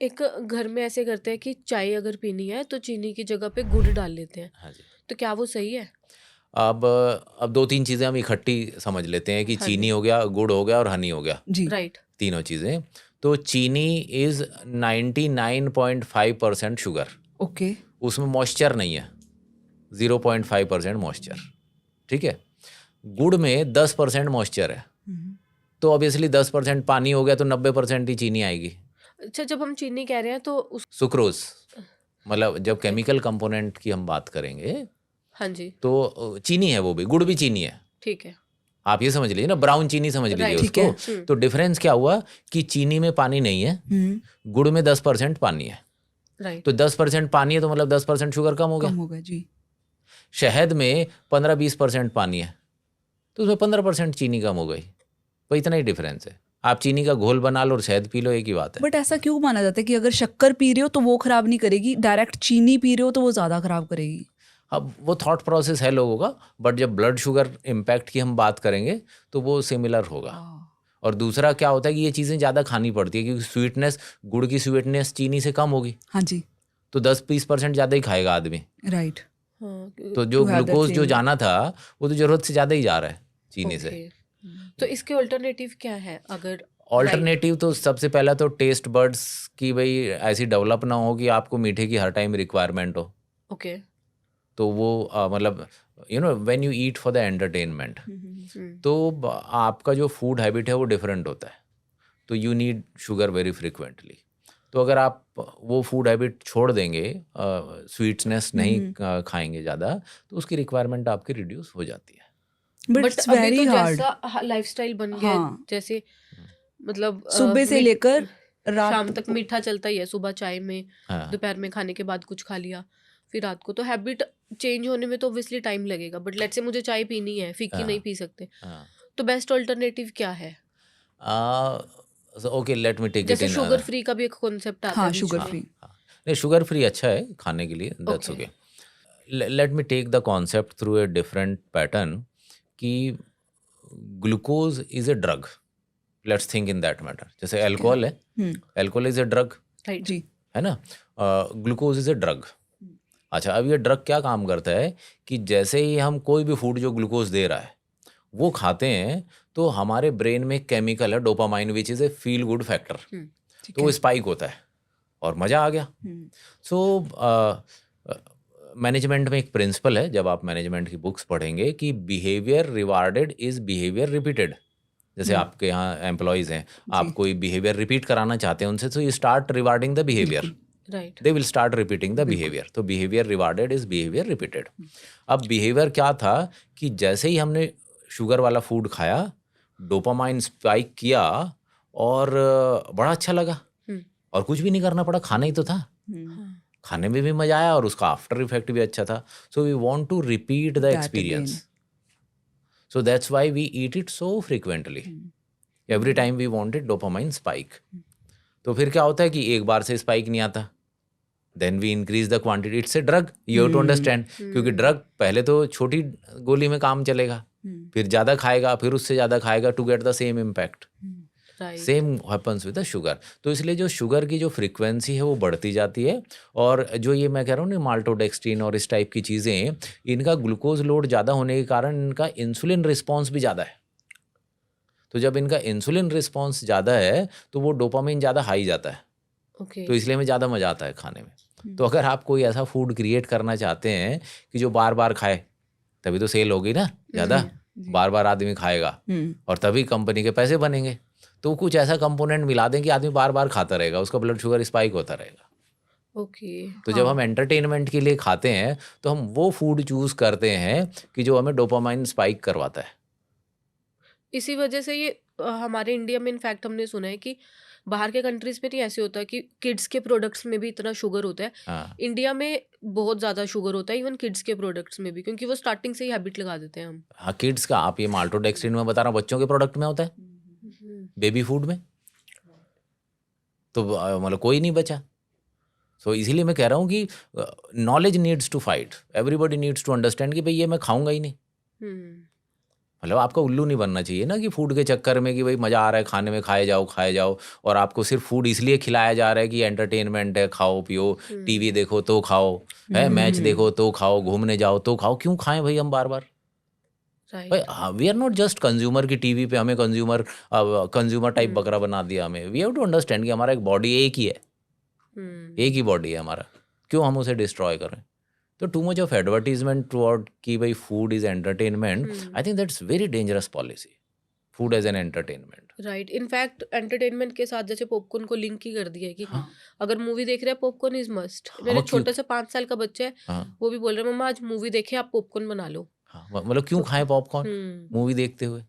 एक घर में ऐसे करते हैं कि चाय अगर पीनी है तो चीनी की जगह पे गुड़ डाल लेते हैं, हाँ जी। तो क्या वो सही है? अब 2-3 चीज़ें हम इकट्ठी समझ लेते हैं कि हाँ चीनी जी। हो गया, गुड़ हो गया और हनी हो गया, जी। राइट। तीनों चीज़ें। तो चीनी इज़ 99.5% शुगर, ओके। उसमें मॉइस्चर नहीं है, 0.5% मॉइस्चर, ठीक है? गुड़ में 10% मॉइस्चर है, तो ऑब्वियसली 10% पानी हो गया तो 90% ही चीनी आएगी। अच्छा, जब हम चीनी कह रहे हैं तो उस सुक्रोज़, मतलब जब ओके। केमिकल कंपोनेंट की हम बात करेंगे हाँ जी, तो चीनी है, वो भी गुड़ भी चीनी है। ठीक है। आप ये समझ लीजिए ना, ब्राउन चीनी समझ लीजिए राइट। ठीक उसको। है। तो डिफरेंस क्या हुआ कि चीनी में पानी नहीं है, गुड़ में 10% पानी है। राइट। तो 10% पानी है तो मतलब 10% शुगर कम हो कम गया। होगा जी। शहद में 15-20% पानी है तो उसमें 15% चीनी कम हो गई। तो इतना ही डिफरेंस है। आप चीनी का घोल बना लो और शहद पी लो, एक ही बात है। बट ऐसा क्यों माना जाता है कि अगर शक्कर पी रहे हो तो वो खराब नहीं करेगी, डायरेक्ट चीनी पी रहे हो तो वो ज्यादा खराब करेगी? अब वो थॉट प्रोसेस है लोगों का, बट जब ब्लड शुगर इम्पैक्ट की हम बात करेंगे तो वो सिमिलर होगा। और दूसरा क्या होता है कि ये चीज़ें ज़्यादा खानी पड़ती है क्योंकि स्वीटनेस, गुड़ की स्वीटनेस चीनी से कम होगी, हाँ जी। तो 10-20% ज़्यादा ही खाएगा आदमी। राइट। हाँ, तो जो To have that ग्लूकोज जो same- जाना था वो तो ज़रूरत से ज़्यादा ही जा रहा है चीनी से। ओके। तो इसके ऑल्टरनेटिव क्या है अगर ऑल्टरनेटिव तो सबसे पहला तो टेस्ट बर्ड्स की भाई ऐसी डेवलप ना हो कि आपको मीठे की हर टाइम रिक्वायरमेंट हो। ओके। तो वो मतलब when you eat for the entertainment, तो आपका जो फूड हैबिट है वो डिफरेंट होता है, तो you need sugar very frequently. तो अगर आप वो फूड हैबिट छोड़ देंगे, स्वीटनेस नहीं खाएंगे ज़्यादा, तो उसकी रिक्वायरमेंट आपकी रिड्यूस हो जाती है। बट बट इट्स अभी वेरी तो हार्ड। जैसा लाइफस्टाइल बन गया है, हाँ। जैसे मतलब सुबह से लेकर रात शाम तक को- मीठा चलता ही है, सुबह चाय में, हाँ दोपहर में खाने के बाद कुछ खा लिया, फिर रात को। तो हैबिट चेंज होने में तो ऑब्वियसली टाइम लगेगा, बट लेट्स से मुझे चाय पीनी है, फीकी नहीं पी सकते, हाँ। तो बेस्ट ऑल्टरनेटिव क्या है? Okay, let me take it जैसे इन। शुगर फ्री का भी एक कॉन्सेप्ट आता हाँ, है बीच शुगर में। फ्री। नहीं, शुगर फ्री अच्छा है खाने के लिए, that's okay. Okay. Let me take the concept through a different pattern कि glucose is a drug. Let's think in that matter. जैसे अल्कोहल है, alcohol is a drug, right. जी। है ना? Glucose is a drug. अच्छा, अब ये drug क्या काम करता है कि जैसे ही हम कोई भी फूड जो ग्लूकोज दे रहा है वो खाते हैं, तो हमारे ब्रेन में केमिकल है dopamine, which is a feel good factor, ठीक तो है। वो स्पाइक होता है और मज़ा आ गया। सो मैनेजमेंट में एक प्रिंसिपल है, जब आप मैनेजमेंट की बुक्स पढ़ेंगे, कि behaviour rewarded is behaviour repeated. जैसे आपके यहाँ एम्प्लॉयज़ हैं, आप कोई बिहेवियर रिपीट कराना चाहते हैं उनसे, तो you start rewarding the behaviour, right. They will start repeating the behaviour. तो behaviour rewarded is behaviour repeated. अब बिहेवियर क्या था कि जैसे ही हमने शुगर वाला फूड खाया, डोपामाइन स्पाइक किया और बड़ा अच्छा लगा, और कुछ भी नहीं करना पड़ा, खाना ही तो था, खाने में भी मजा आया और उसका आफ्टर इफेक्ट भी अच्छा था। So we want to repeat the That experience, so that's why we eat it so frequently, every time we wanted dopamine spike. तो फिर क्या होता है कि एक बार से स्पाइक नहीं आता, then we increase the quantity, it's a drug, you have to understand. क्योंकि ड्रग पहले तो छोटी गोली में काम चलेगा, फिर ज़्यादा खाएगा, फिर उससे ज़्यादा खाएगा, to get the same impact. Same happens with the sugar. तो इसलिए जो शुगर की जो फ्रीक्वेंसी है वो बढ़ती जाती है, और जो ये मैं कह रहा हूँ ना, माल्टोडेक्स्ट्रिन और इस टाइप की चीज़ें, इनका ग्लूकोज लोड ज़्यादा होने के कारण इनका इंसुलिन रिस्पॉन्स भी ज़्यादा है। तो जब इनका इंसुलिन रिस्पॉन्स ज़्यादा है तो वो डोपामिन ज़्यादा हाई जाता है, ओके। तो इसलिए हमें ज़्यादा मज़ा आता है खाने में। तो अगर आप कोई ऐसा फूड क्रिएट करना चाहते हैं कि जो बार बार खाए, तभी तो सेल होगी ना ज़्यादा, बार बार आदमी खाएगा और तभी कंपनी के पैसे बनेंगे। तो कुछ ऐसा कंपोनेंट मिला दें कि आदमी बार बार खाता रहेगा, उसका ब्लड शुगर स्पाइक होता रहेगा। ओके। तो जब हम एंटरटेनमेंट के लिए खाते हैं तो हम वो फूड चूज़ करते हैं कि जो हमें डोपामाइन स्पाइक करवाता है। इसी वजह से ये हमारे इंडिया में इनफैक्ट हमने सुना है कि बाहर के कंट्रीज में नहीं ऐसे होता है कि किड्स के प्रोडक्ट्स में भी इतना शुगर होता है। हाँ इंडिया में बहुत ज़्यादा शुगर होता है इवन किड्स के प्रोडक्ट्स में भी, क्योंकि वो स्टार्टिंग से ही हैबिट लगा देते हैं हम। हाँ, किड्स का आप ये माल्टोडेक्स्ट्रिन में बता रहा हूँ, बच्चों के प्रोडक्ट में होता है, बेबी फूड में, तो मतलब कोई नहीं बचा। सो इसीलिए मैं कह रहा हूँ कि knowledge needs to fight, everybody needs to understand कि भाई ये मैं खाऊंगा ही नहीं। मतलब आपका उल्लू नहीं बनना चाहिए ना कि फूड के चक्कर में कि भाई मज़ा आ रहा है खाने में, खाए जाओ और आपको सिर्फ फूड इसलिए खिलाया जा रहा है कि एंटरटेनमेंट है, खाओ पियो, टीवी देखो तो खाओ, है मैच देखो तो खाओ, घूमने जाओ तो खाओ, क्यों खाएं भाई हम बार बार? भाई right. We are not just consumer की टीवी पे हमें कंज्यूमर टाइप बकरा बना दिया हमें। वी हैव टू अंडरस्टैंड कि हमारा एक बॉडी एक ही है, एक ही बॉडी है हमारा, क्यों हम उसे डिस्ट्रॉय करें? तो too much of advertisement toward कि भाई food is entertainment, I think that's very dangerous policy, food as an entertainment. Right, in fact entertainment के साथ जैसे पॉपकॉर्न को लिंक ही कर दिया है कि हाँ अगर मूवी देख रहे हैं पॉपकॉर्न इज मस्ट। हाँ मेरे क्यों, छोटा सा 5 साल का बच्चा है, हाँ वो भी बोल रहा है मम्मा आज मूवी देखे, आप पॉपकॉर्न बना लो। हाँ मतलब क्यों तो खाएं पॉपकॉर्न हम्म मूवी देखते हुए?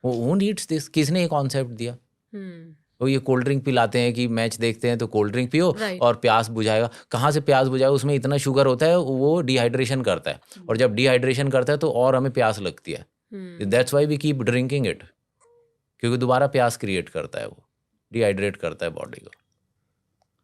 वो हु नीड्स दिस? किसने ये कॉन्सेप्ट दिया? हम्म वो ये कोल्ड ड्रिंक पिलाते हैं कि मैच देखते हैं तो कोल्ड ड्रिंक पियो राइट। और प्यास बुझाएगा। कहाँ से प्यास बुझाएगा? उसमें इतना शुगर होता है, वो डिहाइड्रेशन करता है, और जब डिहाइड्रेशन करता है तो और हमें प्यास लगती है। That's why we keep drinking it, क्योंकि दोबारा प्यास क्रिएट करता है, वो डिहाइड्रेट करता है बॉडी को।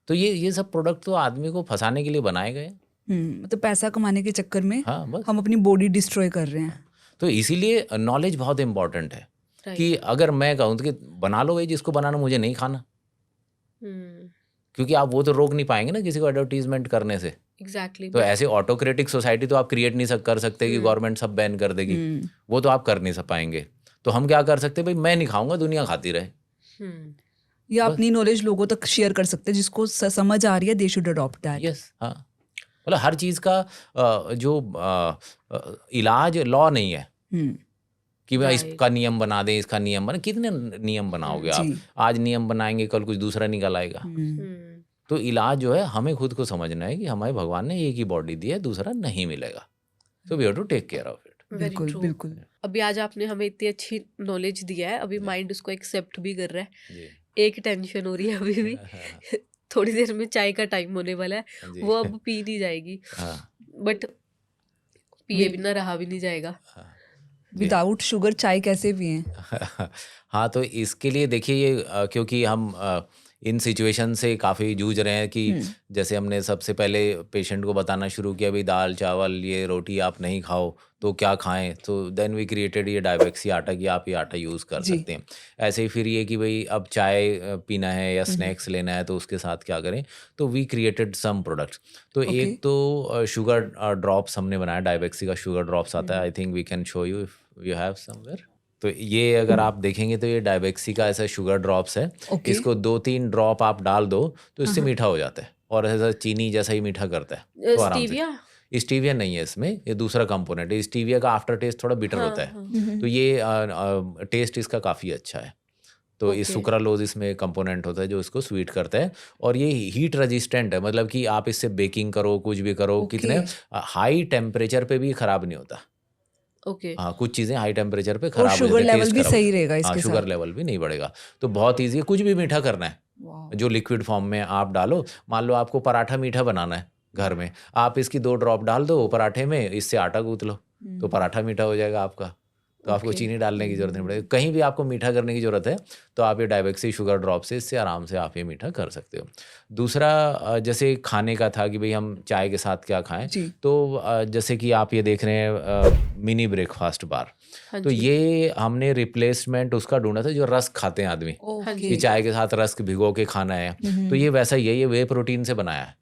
तो ये सब प्रोडक्ट तो आदमी को फंसाने के लिए बनाए गए हैं। मतलब पैसा कमाने के चक्कर में हाँ बस। हम अपनी बॉडी डिस्ट्रॉय कर रहे हैं। तो इसीलिए नॉलेज बहुत इंपॉर्टेंट है कि राइट। अगर मैं कहूँ तो कि बना लो भाई, जिसको बनाना, मुझे नहीं खाना, क्योंकि आप वो तो रोक नहीं पाएंगे ना किसी को एडवर्टीजमेंट करने से। एग्जैक्टली तो बट ऐसे ऑटोक्रेटिक सोसाइटी तो आप क्रिएट नहीं कर सकते कि गवर्नमेंट सब बैन कर देगी, वो तो आप कर नहीं पाएंगे। तो हम क्या कर सकते हैं? भाई मैं नहीं खाऊंगा, दुनिया खाती रहे। या बस। अपनी नॉलेज लोगों तक शेयर कर सकते हैं, जिसको समझ आ रही है they should adopt that. Yes हाँ, मतलब हर चीज़ का जो इलाज लॉ नहीं है कि भाई राइट। इसका नियम बना दें, इसका नियम बना। कितने नियम बनाओगे आप? जी। आज नियम बनाएंगे, कल कुछ दूसरा निकल आएगा। तो इलाज जो है हमें खुद को समझना है कि हमारे भगवान ने एक ही बॉडी दी है, दूसरा नहीं मिलेगा। So we have to take care of it. Very बिल्कुल ट्रू। बिल्कुल। अभी आज आपने हमें इतनी अच्छी नॉलेज दिया है, अभी माइंड उसको एक्सेप्ट भी कर रहा है। जी एक टेंशन हो रही है अभी भी थोड़ी देर में चाय का टाइम होने वाला है, जी वो अब पी नहीं जाएगी, हाँ बट पिए बिना रहा भी नहीं जाएगा। हाँ विदाउट शुगर चाय कैसे पिए? हाँ, तो इसके लिए देखिए ये क्योंकि हम इन सिचुएशन से काफ़ी जूझ रहे हैं कि जैसे हमने सबसे पहले पेशेंट को बताना शुरू किया भाई दाल चावल ये रोटी आप नहीं खाओ तो क्या खाएं, तो देन वी क्रिएटेड ये डायबेक्सी आटा कि आप ये आटा यूज़ कर जी। सकते हैं। ऐसे ही फिर ये कि भाई अब चाय पीना है या स्नैक्स लेना है तो उसके साथ क्या करें, तो वी क्रिएटेड सम प्रोडक्ट्स। तो ओके। एक तो शुगर ड्रॉप्स हमने बनाया, डायबेक्सी का शुगर ड्रॉप्स आता है, I think we can show you if you have somewhere. तो ये अगर आप देखेंगे तो ये डायबेक्सी का ऐसा शुगर ड्रॉप्स है। ओके। इसको 2-3 ड्रॉप आप डाल दो तो इससे मीठा हो जाता है और ऐसा चीनी जैसा ही मीठा करता है, तो आराम से। स्टीविया। स्टीविया नहीं है इसमें, ये दूसरा कंपोनेंट है। स्टीविया का आफ्टर टेस्ट थोड़ा बिटर हाँ होता है, हाँ तो ये टेस्ट इसका काफ़ी अच्छा है। तो इस ओके। सुक्रालोज इसमें कंपोनेंट होता है जो इसको स्वीट करता है, और ये हीट रेजिस्टेंट है, मतलब कि आप इससे बेकिंग करो कुछ भी करो, ओके। कितने हाई टेम्परेचर पे भी खराब नहीं होता। ओके। हाँ, कुछ चीज़ें हाई टेम्परेचर पे और खराब हो शुगर जाती है, लेवल टेस्ट भी खराब हो सही जाता है। रहेगा हाँ, इसके शुगर साथ। लेवल भी नहीं बढ़ेगा। तो बहुत ईजी है, कुछ भी मीठा करना है वाह। जो लिक्विड फॉर्म में आप डालो। मान लो आपको पराठा मीठा बनाना है घर में, आप इसकी 2 ड्रॉप डाल दो पराठे में, इससे आटा गूंथ लो तो पराठा मीठा हो जाएगा आपका। तो आपको ओके। चीनी डालने की जरूरत नहीं पड़ेगी। कहीं भी आपको मीठा करने की जरूरत है तो आप ये डायबेक्सी शुगर ड्रॉप से इससे आराम से आप ये मीठा कर सकते हो। दूसरा जैसे खाने का था कि भाई हम चाय के साथ क्या खाएं, जी। तो जैसे कि आप ये देख रहे हैं मिनी ब्रेकफास्ट बार, हाँ तो जी। ये हमने रिप्लेसमेंट उसका ढूंढा था जो रस्क खाते हैं आदमी, हाँ कि जी। चाय के साथ रस्क भिगो के खाना है। तो ये वैसा ही है, ये वे प्रोटीन से बनाया है।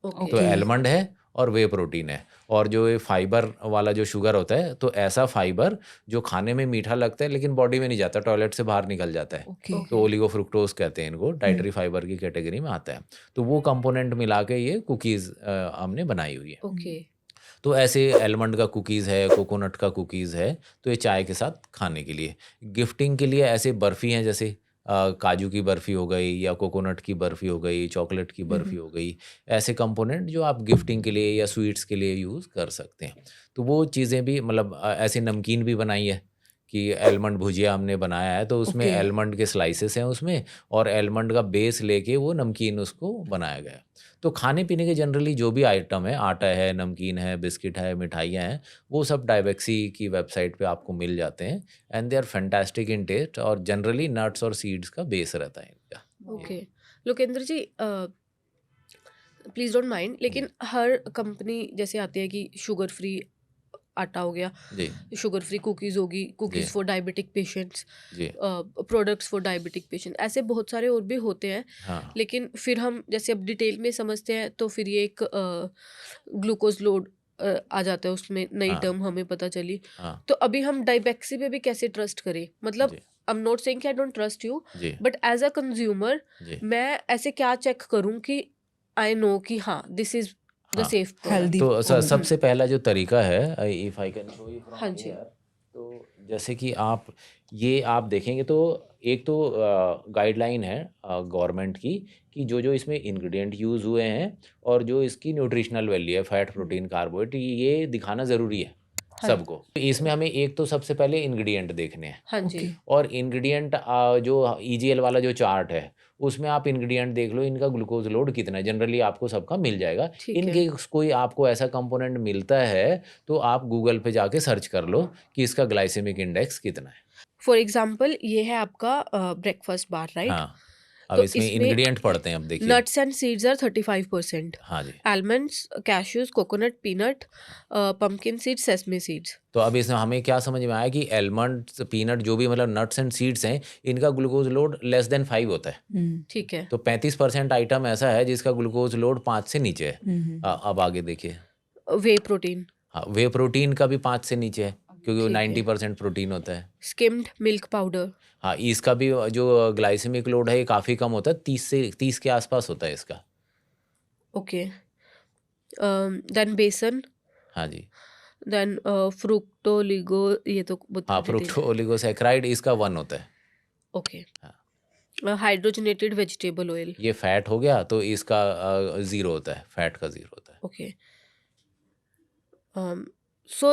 तो ओके। एलमंड है और वे प्रोटीन है, और जो ये फाइबर वाला जो शुगर होता है, तो ऐसा फाइबर जो खाने में मीठा लगता है लेकिन बॉडी में नहीं जाता, टॉयलेट से बाहर निकल जाता है। ओके। तो ओलिगो फ्रुक्टोज कहते हैं इनको, डाइटरी फाइबर की कैटेगरी में आता है। तो वो कंपोनेंट मिला के ये कुकीज़ हमने बनाई हुई है। ओके। तो ऐसे एलमंड का कुकीज़ है, कोकोनट का कुकीज़ है, तो ये चाय के साथ खाने के लिए। गिफ्टिंग के लिए ऐसे बर्फ़ी हैं, जैसे काजू की बर्फ़ी हो गई या कोकोनट की बर्फ़ी हो गई, चॉकलेट की बर्फ़ी हो गई। ऐसे कंपोनेंट जो आप गिफ्टिंग के लिए या स्वीट्स के लिए यूज़ कर सकते हैं। तो वो चीज़ें भी, मतलब ऐसे नमकीन भी बनाई है कि एलमंड भुजिया हमने बनाया है, तो उसमें ओके। एलमंड के स्लाइसेस हैं उसमें, और एलमंड का बेस लेके वो नमकीन उसको बनाया गया है। तो खाने पीने के जनरली जो भी आइटम है, आटा है, नमकीन है, बिस्किट है, मिठाइयाँ हैं, वो सब डायबेक्सी की वेबसाइट पे आपको मिल जाते हैं, and they are fantastic in taste, और जनरली नट्स और सीड्स का बेस रहता है इनका। Okay. Lokendra ji, please don't mind, लेकिन हर कंपनी जैसे आती है कि शुगर फ्री आटा हो गया, जी शुगर फ्री कुकीज़ होगी, जी कुकीज़ फॉर डायबिटिक पेशेंट्स, जी प्रोडक्ट्स फॉर डायबिटिक पेशेंट, ऐसे बहुत सारे और भी होते हैं। हाँ लेकिन फिर हम जैसे अब डिटेल में समझते हैं तो फिर ये एक ग्लूकोज लोड आ जाता है, उसमें नई हाँ टर्म हमें पता चली। हाँ तो अभी हम डाइबेक्सी पे भी कैसे ट्रस्ट करें? मतलब जी आई एम नॉट सेइंग कि आई डोंट ट्रस्ट यू, जी बट एज अ कंज्यूमर जी मैं ऐसे क्या चेक करूं कि आई नो कि हाँ दिस इज द हाँ सेफ प्रोडक्ट। हेल्दी तो फॉर्म। सबसे पहला जो तरीका है, if I can show you हाँ फ्रॉम जी। हियर, तो जैसे कि आप देखेंगे तो एक तो गाइडलाइन है गवर्नमेंट की कि जो जो इसमें इंग्रेडिएंट यूज़ हुए हैं और जो इसकी न्यूट्रिशनल वैल्यू है, फैट प्रोटीन कार्बोहाइड्रेट, ये दिखाना ज़रूरी है हाँ सबको। तो इसमें हमें एक तो सबसे पहले इंग्रेडिएंट देखने हैं, हाँ जी। ओके। और इंग्रेडिएंट जो ईजीएल वाला जो चार्ट है उसमें आप इंग्रेडिएंट देख लो, इनका ग्लूकोज लोड कितना है, जनरली आपको सबका मिल जाएगा। ठीक है। इनके कोई आपको ऐसा कंपोनेंट मिलता है तो आप गूगल पे जाके सर्च कर लो कि इसका ग्लाइसेमिक इंडेक्स कितना है। फॉर एग्जाम्पल ये है आपका ब्रेकफास्ट बार, राइट? हाँ, अब तो इसमें इसमें इंग्रेडिएंट पढ़ते हैं, अब देखिए। नट्स एंड सीड्स आर 35%, हाँ जी। Almonds, cashews, coconut, peanut, pumpkin seeds, sesame seeds. तो अब इसमें हमें क्या समझ में आया कि एलमंड्स, पीनट, जो भी मतलब नट्स एंड सीड्स हैं, इनका ग्लूकोज लोड लेस देन 5 होता है। ठीक है। तो 35% आइटम ऐसा है जिसका ग्लूकोज लोड 5 से नीचे है। अब आगे देखिए। वे प्रोटीन। हाँ, वे प्रोटीन का भी 5 से नीचे है, क्योंकि वो ठीक है। 90% प्रोटीन होता है। Skimmed milk powder. हाँ, इसका भी जो ग्लाइसेमिक लोड है ये काफ़ी कम होता है, 30 के आसपास होता है इसका। ओके। देन बेसन, हाँ जी। देन फ्रुक्टोलिगो, ये तो हाँ, डिटेल है। फ्रुक्टो ओलिगोसैकेराइड इसका 1 होता है। ओके। हाँ, हाइड्रोजनेटेड वेजिटेबल ऑयल। ये फैट हो गया, तो इसका 0 होता है, फैट का 0 होता है। Okay. So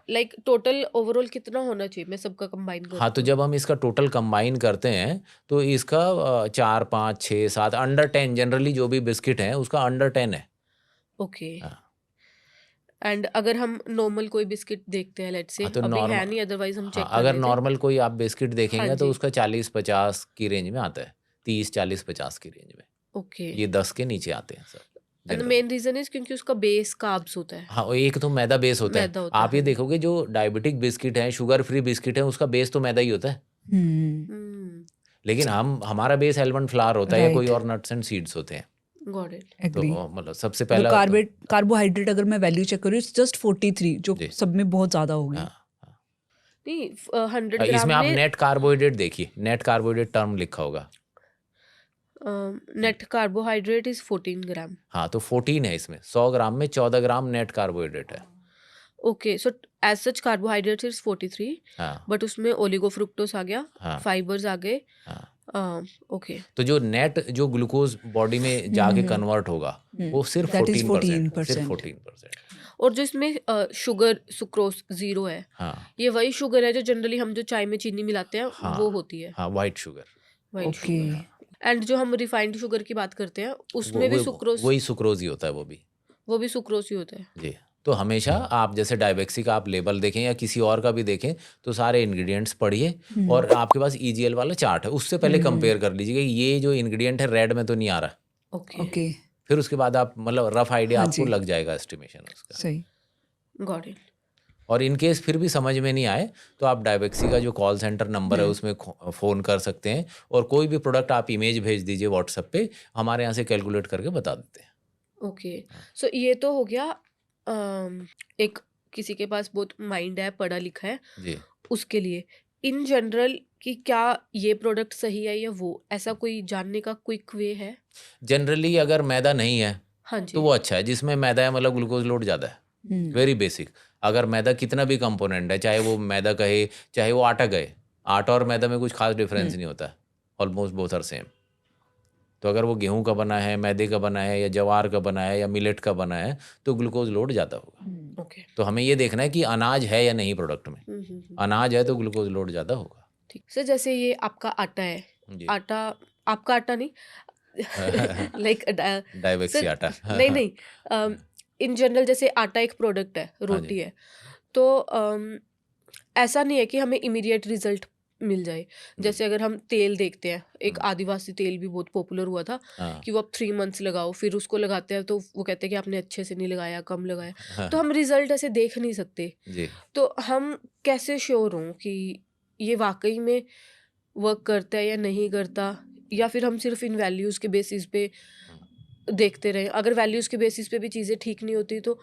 like total overall कितना होना चाहिए मैं सबका कंबाइन हाँ, करूँ तो तो? जब हम इसका टोटल कंबाइन करते हैं तो इसका 4, 5, 6, 7, अंडर 10, जनरली जो भी बिस्किट है उसका अंडर 10 है। ओके। हाँ एंड अगर हम नॉर्मल कोई बिस्किट देखते हैं, लेट्स से, हाँ, तो अभी है नॉर्मल, नहीं, अदरवाइज हम हाँ चेक कर अगर लेते। नॉर्मल कोई आप बिस्किट हाँ देखेंगे तो जी। उसका 40-50 की रेंज में आता है, 30-40-50 की रेंज में। ओके। ये 10 के नीचे आते हैं सब and the generally. Main reason is क्योंकि उसका बेस कार्ब्स होता है, हाँ, और एक तो मैदा बेस होता है। मैदा होता है। आप ये हाँ जी। देखोगे जो डायबिटिक बिस्किट है, शुगर फ्री बिस्किट है, उसका बेस तो मैदा ही होता है। लेकिन हमारा बेस आलमंड फ्लावर होता है या कोई राइट। और नट्स एंड सीड्स होते हैं। Got it. तो एग्री। मतलब सबसे मतलब पहला तो कार्बोहाइड्रेट अगर मैं वैल्यू चेक करूँ, इट्स जस्ट 43, जो जी। सब में बहुत ज्यादा हो गई। हाँ, हाँ। नहीं, 100 ग्राम इसमें आप में नेट कार्बोहाइड्रेट देखिए, नेट कार्बोहाइड्रेट टर्म लिखा होगा। Net carbohydrate is 14 gram. हाँ, तो 14 है इसमें, 100 ग्राम में 14 ग्राम नेट कार्बोहाइड्रेट है। Okay, so as such carbohydrate is 43, हाँ बट उसमें ओलिगो फ्रुक्टोज आ गया, हाँ फाइबर्स आ गए। हाँ। ओके। तो जो नेट जो ग्लूकोज बॉडी में जाके कन्वर्ट होगा वो सिर्फ That is 14%, सिर्फ 14%. 14%। और जो इसमें शुगर सुक्रोज 0 है, हाँ ये वही शुगर है जो जनरली हम जो चाय में चीनी मिलाते हैं हाँ वो होती है, हाँ, white sugar. White okay. Sugar. And जो हम रिफाइंड शुगर की बात करते हैं उसमें भी वो सुक्रोज, वही सुक्रोज ही होता है वो भी। सुक्रोज ही होता है। जी। तो हमेशा आप जैसे डायबेक्सी का आप लेबल देखें या किसी और का भी देखें तो सारे इंग्रेडिएंट्स पढ़िए, और आपके पास ईजीएल वाला चार्ट है उससे पहले कंपेयर कर लीजिए कि ये जो इंग्रेडिएंट है रेड में तो नहीं आ रहा। Okay, okay. फिर उसके बाद आप मतलब रफ आइडिया हाँ आपको जी। लग जाएगा एस्टिमेशन उसका। सही। Got it. और इन केस फिर भी समझ में नहीं आए तो आप डायबेक्सी का जो कॉल सेंटर नंबर है उसमें फ़ोन कर सकते हैं, और कोई भी प्रोडक्ट आप इमेज भेज दीजिए व्हाट्सएप पे, हमारे यहाँ से कैलकुलेट करके बता देते हैं। ओके, सो ये तो हो गया एक किसी के पास बहुत माइंड है, पढ़ा लिखा है, जी। उसके लिए। इन जनरल कि क्या ये प्रोडक्ट सही है या वो, ऐसा कोई जानने का क्विक वे है? जनरली अगर मैदा नहीं है हाँ तो जी। वो अच्छा है, जिसमें मैदा है मतलब ग्लूकोज लोड ज़्यादा है, वेरी बेसिक। अगर मैदा कितना भी कंपोनेंट है, चाहे वो मैदा कहे चाहे वो आटा कहे, आटा और मैदा में कुछ खास डिफरेंस नहीं होता, ऑलमोस्ट बोथ आर सेम। तो अगर वो गेहूं का बना है, मैदे का बना है, या जवार का बना है, या मिलेट का बना है, तो ग्लूकोज लोड ज़्यादा होगा। ओके। तो हमें ये देखना है कि अनाज है या नहीं प्रोडक्ट में। अनाज है तो ग्लूकोज लोड ज़्यादा होगा। ठीक। सर जैसे ये आपका आटा है, जी। आटा, आपका आटा नहीं, लाइक डायबेक्सी आटा। नहीं नहीं, इन जनरल जैसे आटा एक प्रोडक्ट है, हाँ जी। रोटी है, तो ऐसा नहीं है कि हमें इमीडिएट रिजल्ट मिल जाए। जी जैसे अगर हम तेल देखते हैं, एक हम्म, आदिवासी तेल भी बहुत पॉपुलर हुआ था हाँ कि वो आप 3 मंथ्स लगाओ, फिर उसको लगाते हैं तो वो कहते हैं कि आपने अच्छे से नहीं लगाया, कम लगाया। हाँ तो हम रिजल्ट ऐसे देख नहीं सकते। जी तो हम कैसे श्योर हों कि ये वाकई में वर्क करता है या नहीं करता, या फिर हम सिर्फ इन वैल्यूज के बेसिस पे देखते रहें? अगर वैल्यूज के बेसिस पे भी चीजें ठीक नहीं होती तो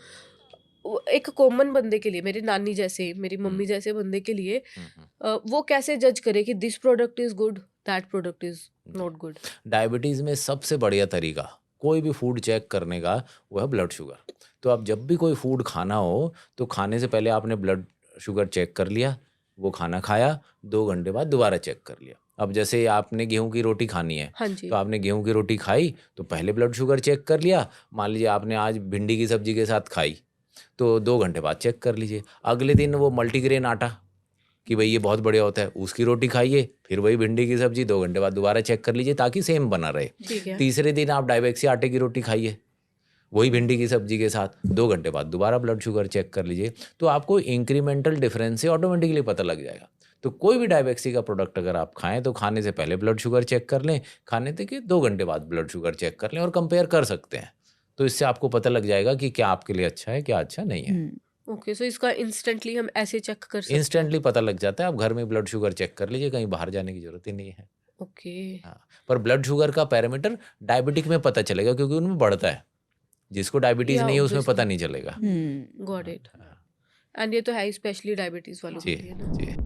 एक कॉमन बंदे के लिए, मेरी नानी जैसे, मेरी हम्म, मम्मी जैसे बंदे के लिए हम्म। वो कैसे जज करे कि this product is good, that product is जी नॉट गुड? डायबिटीज़ में सबसे बढ़िया तरीका कोई भी फूड चेक करने का वो है ब्लड शुगर। तो आप जब भी कोई फूड खाना हो तो खाने से पहले आपने ब्लड शुगर चेक कर लिया, वो खाना खाया, 2 घंटे बाद दोबारा चेक कर लिया। अब जैसे आपने गेहूं की रोटी खानी है, हाँ तो जी। आपने गेहूं की रोटी खाई तो पहले ब्लड शुगर चेक कर लिया। मान लीजिए आपने आज भिंडी की सब्जी के साथ खाई तो 2 घंटे बाद चेक कर लीजिए। अगले दिन वो मल्टीग्रेन आटा कि भाई ये बहुत बढ़िया होता है, उसकी रोटी खाइए, फिर वही भिंडी की सब्जी 2 घंटे बाद दोबारा चेक कर लीजिए ताकि सेम बना रहे। ठीक है। तीसरे दिन आप डायबेक्सी आटे की रोटी खाइए, वही भिंडी की सब्जी के साथ, 2 घंटे बाद दोबारा ब्लड शुगर चेक कर लीजिए। तो आपको इंक्रीमेंटल डिफरेंस से ऑटोमेटिकली पता लग जाएगा। तो कोई भी डायबेक्सी का प्रोडक्ट अगर आप खाएं तो खाने से पहले ब्लड शुगर चेक कर लें, खाने के 2 घंटे बाद ब्लड शुगर चेक कर लें और कंपेयर कर सकते हैं। तो इससे आपको पता लग जाएगा कि क्या आपके लिए अच्छा है, क्या अच्छा नहीं है। ओके, सो इसका इंस्टेंटली हम ऐसे चेक कर सकते हैं? इंस्टेंटली पता लग जाता है, आप घर में ब्लड शुगर चेक कर लीजिए, कहीं बाहर जाने की जरूरत ही नहीं है। ओके। हाँ, पर ब्लड शुगर का पैरामीटर डायबिटिक में पता चलेगा क्योंकि उनमें बढ़ता है, जिसको डायबिटीज या नहीं है उसमें पता ऑब्वियसली, नहीं चलेगा। हम्म। Got it. हाँ, एंड ये तो है स्पेशली डायबिटीज वालों के जी लिए ना। जी।